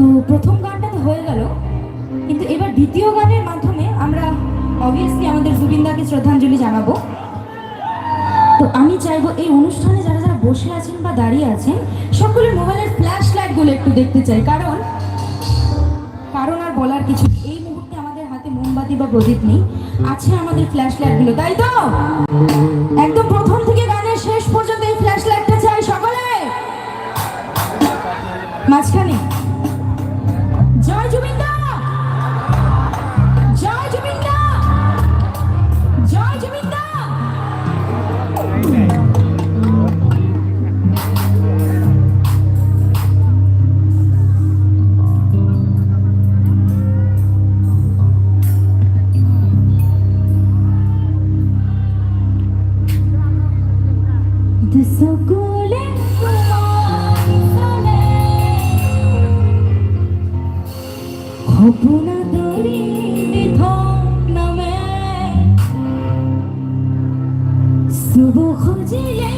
তো প্রথম গানটা তো হয়ে গেল, কিন্তু এবার দ্বিতীয় গানের মাধ্যমে আমরা অবভিয়াসলি আমাদের জুবিনদাকে শ্রদ্ধাঞ্জলি জানাবো। তো আমি চাইবো এই অনুষ্ঠানে যারা যারা বসে আছেন বা দাঁড়িয়ে আছেন সকলের মোবাইলের ফ্ল্যাশ লাইটগুলো একটু দেখতে চাই, কারণ কারণ আর বলার কিছু নেই। এই মুহূর্তে আমাদের হাতে মোমবাতি বা প্রদীপ নেই, আছে আমাদের ফ্ল্যাশ লাইটগুলো, তাই তো? একদম প্রথম থেকে গানের শেষ পর্যন্ত এই ফ্ল্যাশ লাইটটা চাই সকলে। মাঝখানে জয় জুবিনদা, জয় জুবিনদা, জয় জুবিনদা। সকলে খপনা দরি নামে শুভ খুঁজিলে